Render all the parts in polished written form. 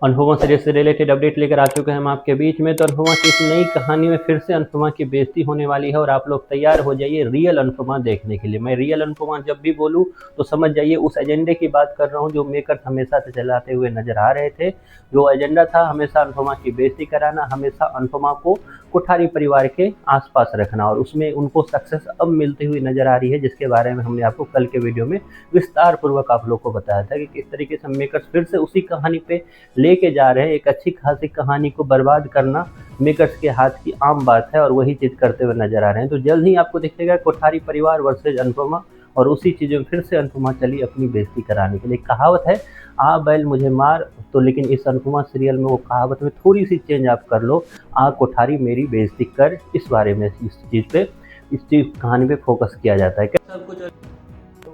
Anupama series से related update लेकर आ चुके हैं हम आपके बीच में। तो अनुपमा की इस नई कहानी में फिर से अनुपमा की बेइज्जती होने वाली है और आप लोग तैयार हो जाइए रियल अनुपमा देखने के लिए। मैं रियल अनुपमा जब भी बोलूँ तो समझ जाइए उस एजेंडे की बात कर रहा हूँ जो मेकर्स हमेशा से चलाते हुए नजर आ रहे थे। जो एजेंडा था हमेशा अनुपमा की बेइज्जती कराना, हमेशा अनुपमा को कोठारी परिवार के आसपास रखना, और उसमें उनको सक्सेस अब मिलती हुई नजर आ रही है, जिसके बारे में हमने आपको कल के वीडियो में विस्तार पूर्वक आप लोग को बताया था कि किस तरीके से मेकर्स फिर से उसी कहानी पे लेके जा रहे हैं। एक अच्छी खासी कहानी को बर्बाद करना मेकर्स के हाथ की आम बात है और वही चीज़ करते हुए नजर आ रहे हैं। तो जल्द ही आपको दिखेगा कोठारी परिवार वर्सेज अनुपमा, और उसी चीज़ों में फिर से अनुपमा चली अपनी बेइज्जती कराने के लिए। कहावत है आ बैल मुझे मार, तो लेकिन इस अनुपमा सीरियल में वो कहावत में थोड़ी सी चेंज आप कर लो, आ कोठारी मेरी बेइज्जती कर। इस बारे में इस चीज़ पे, इस चीज़ कहानी पे फोकस किया जाता है। सब कुछ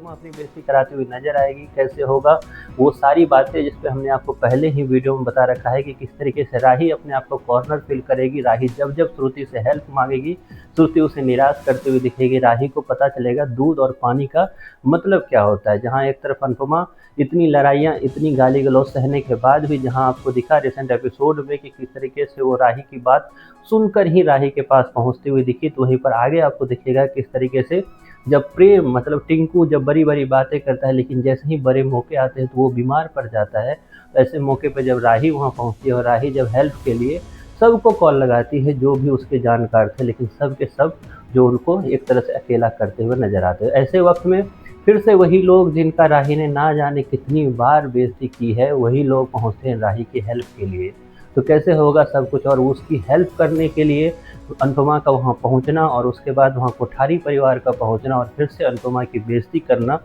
अपनी बेइज्जती कराती हुई नजर आएगी, कैसे होगा वो सारी बातें जिस पे हमने आपको पहले ही वीडियो में बता रखा है कि किस तरीके से राही अपने आप को कॉर्नर फील करेगी। राही जब जब श्रुति से हेल्प मांगेगी, श्रुति उसे निराश करते हुए दिखेगी। राही को पता चलेगा दूध और पानी का मतलब क्या होता है। जहाँ एक तरफ अनुपमा इतनी लड़ाइयाँ, इतनी गाली गलौज सहने के बाद भी, जहाँ आपको दिखा रिसेंट एपिसोड में कि किस तरीके से वो राही की बात सुनकर ही राही के पास पहुँचती हुई दिखी, तो वहीं पर आगे आपको दिखेगा किस तरीके से जब प्रेम मतलब टिंकू जब बड़ी बड़ी बातें करता है, लेकिन जैसे ही बड़े मौके आते हैं तो वो बीमार पड़ जाता है। तो ऐसे मौके पर जब राही वहाँ पहुँचती है और राही जब हेल्प के लिए सबको कॉल लगाती है जो भी उसके जानकार थे, लेकिन सब के सब जो उनको एक तरह से अकेला करते हुए नजर आते हैं। ऐसे वक्त में फिर से वही लोग जिनका राही ने ना जाने कितनी बार बेइज्जती की है, वही लोग पहुँचते हैं राही की हेल्प के लिए। तो कैसे होगा सब कुछ, और उसकी हेल्प करने के लिए अनुपमा का वहाँ पहुँचना और उसके बाद वहाँ कोठारी परिवार का पहुँचना और फिर से अनुपमा की बेइज्जती करना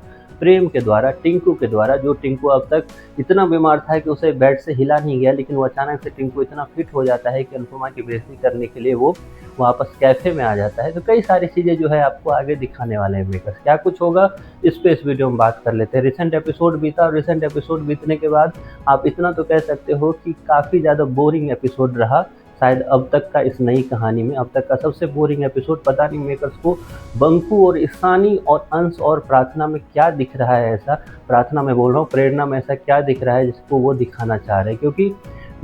प्रेम के द्वारा, टिंकू के द्वारा। जो टिंकू अब तक इतना बीमार था कि उसे बेड से हिला नहीं गया, लेकिन वो अचानक से टिंकू इतना फिट हो जाता है कि अनुपमा की बेइज्जती करने के लिए वो वापस कैफे में आ जाता है। तो कई सारी चीज़ें जो है आपको आगे दिखाने वाले हैं मेकर्स। क्या कुछ होगा इस पे इस वीडियो में बात कर लेते हैं। रिसेंट एपिसोड बीता और रिसेंट एपिसोड बीतने के बाद आप इतना तो कह सकते हो कि काफ़ी ज़्यादा बोरिंग एपिसोड रहा शायद अब तक का। इस नई कहानी में अब तक का सबसे बोरिंग एपिसोड। पता नहीं मेकर्स को बंकू और ईशानी और अंश और प्रार्थना में क्या दिख रहा है ऐसा, प्रार्थना में बोल रहा हूँ, प्रेरणा में ऐसा क्या दिख रहा है जिसको वो दिखाना चाह रहे हैं। क्योंकि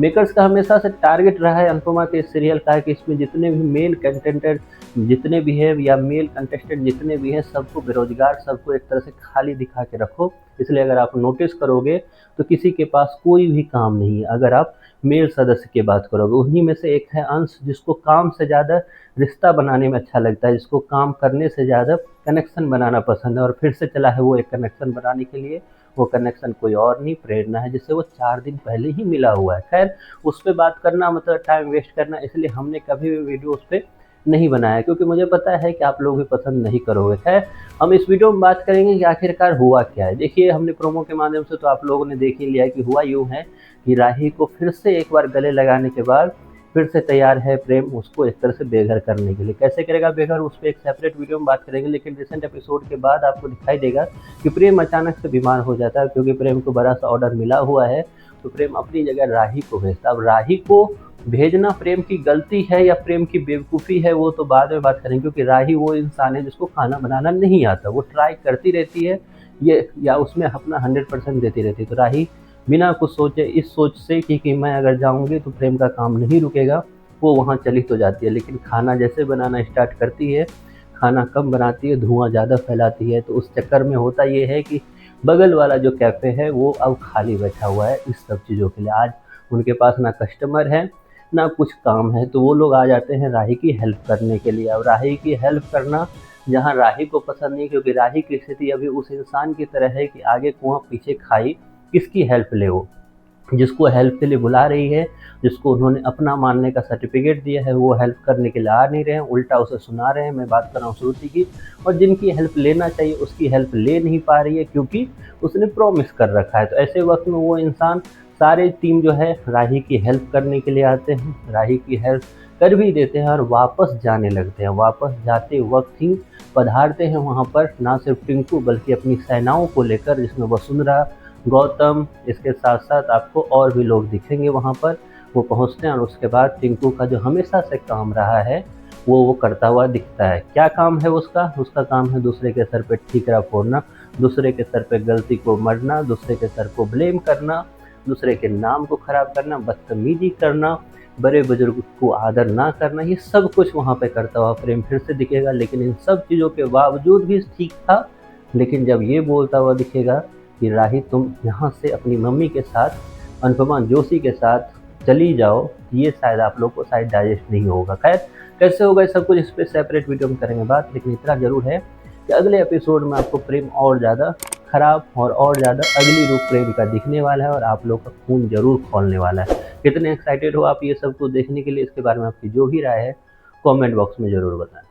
मेकर्स का हमेशा से टारगेट रहा है अनुपमा के सीरियल का कि इसमें जितने भी मेल कंटेंटेड जितने भी हैं या मेल कंटेस्टेंट जितने भी हैं, सबको बेरोजगार, सबको एक तरह से खाली दिखा के रखो। इसलिए अगर आप नोटिस करोगे तो किसी के पास कोई भी काम नहीं है। अगर आप मेल सदस्य की बात करोगे, उन्हीं में से एक है अंश, जिसको काम से ज़्यादा रिश्ता बनाने में अच्छा लगता है, जिसको काम करने से ज़्यादा कनेक्शन बनाना पसंद है। और फिर से चला है वो एक कनेक्शन बनाने के लिए। वो कनेक्शन कोई और नहीं, प्रेरणा है, जिससे वो 4 दिन पहले ही मिला हुआ है। खैर उस पर बात करना मतलब टाइम वेस्ट करना, इसलिए हमने कभी भी वीडियो उस पर नहीं बनाया, क्योंकि मुझे पता है कि आप लोग भी पसंद नहीं करोगे। खैर हम इस वीडियो में बात करेंगे कि आखिरकार हुआ क्या है। देखिए हमने प्रोमो के माध्यम से तो आप लोगों ने देख ही लिया है कि हुआ यूँ है कि राही को फिर से एक बार गले लगाने के बाद फिर से तैयार है प्रेम उसको एक तरह से बेघर करने के लिए। कैसे करेगा बेघर, उस पर एक सेपरेट वीडियो में बात करेंगे। लेकिन रिसेंट एपिसोड के बाद आपको दिखाई देगा कि प्रेम अचानक से बीमार हो जाता है, क्योंकि प्रेम को बड़ा सा ऑर्डर मिला हुआ है। तो प्रेम अपनी जगह राही को भेजता है। अब राही को भेजना प्रेम की गलती है या प्रेम की बेवकूफ़ी है, वो तो बाद में बात करेंगे। क्योंकि राही वो इंसान है जिसको खाना बनाना नहीं आता, वो ट्राई करती रहती है ये या उसमें अपना 100% देती रहती है। तो राही बिना कुछ सोचे, इस सोच से कि मैं अगर जाऊंगी तो प्रेम का काम नहीं रुकेगा, वो वहाँ चली तो जाती है। लेकिन खाना जैसे बनाना स्टार्ट करती है, खाना कम बनाती है, धुआं ज़्यादा फैलाती है। तो उस चक्कर में होता ये है कि बगल वाला जो कैफ़े है वो अब खाली बैठा हुआ है इस सब चीज़ों के लिए। आज उनके पास ना कस्टमर है ना कुछ काम है, तो वो लोग आ जाते हैं राही की हेल्प करने के लिए। अब राही की हेल्प करना जहाँ राही को पसंद नहीं, क्योंकि राही की स्थिति अभी उस इंसान की तरह है कि आगे कुआं पीछे खाई, किसकी हेल्प ले वो। जिसको हेल्प के लिए बुला रही है, जिसको उन्होंने अपना मानने का सर्टिफिकेट दिया है, वो हेल्प करने के लिए आ नहीं रहे हैं, उल्टा उसे सुना रहे हैं। मैं बात कर रहा हूँ श्रुति की। और जिनकी हेल्प लेना चाहिए उसकी हेल्प ले नहीं पा रही है, क्योंकि उसने प्रॉमिस कर रखा है। तो ऐसे वक्त में वो इंसान, सारे टीम जो है राही की हेल्प करने के लिए आते हैं, राही की हेल्प कर भी देते हैं और वापस जाने लगते हैं। वापस जाते वक्त ही पधारते हैं वहाँ पर ना सिर्फ टिंकू बल्कि अपनी सेनाओं को लेकर, जिसमें वसुंधरा, गौतम, इसके साथ साथ आपको और भी लोग दिखेंगे वहाँ पर। वो पहुँचते हैं और उसके बाद टिंकू का जो हमेशा से काम रहा है वो करता हुआ दिखता है। क्या काम है उसका काम है दूसरे के सर पे ठीकरा फोड़ना, दूसरे के सर पे गलती को मरना, दूसरे के सर को ब्लेम करना, दूसरे के नाम को खराब करना, बदतमीजी करना, बड़े बुजुर्ग को आदर ना करना, ये सब कुछ वहाँ पे करता हुआ प्रेम फिर से दिखेगा। लेकिन इन सब चीज़ों के बावजूद भी ठीक था, लेकिन जब ये बोलता हुआ दिखेगा कि राही तुम यहाँ से अपनी मम्मी के साथ अनुपमा जोशी के साथ चली जाओ, ये शायद आप लोग को शायद डाइजेस्ट नहीं होगा। खैर कैसे होगा सब कुछ इस पर सेपरेट वीडियो में करेंगे बात, लेकिन इतना जरूर है कि अगले एपिसोड में आपको प्रेम और ज़्यादा खराब और ज़्यादा अगली रूप प्रेम का दिखने वाला है और आप लोग का खून जरूर खोलने वाला है। कितने एक्साइटेड हो आप ये सब कुछ देखने के लिए, इसके बारे में आपकी जो भी राय है कमेंट बॉक्स में ज़रूर बताएं।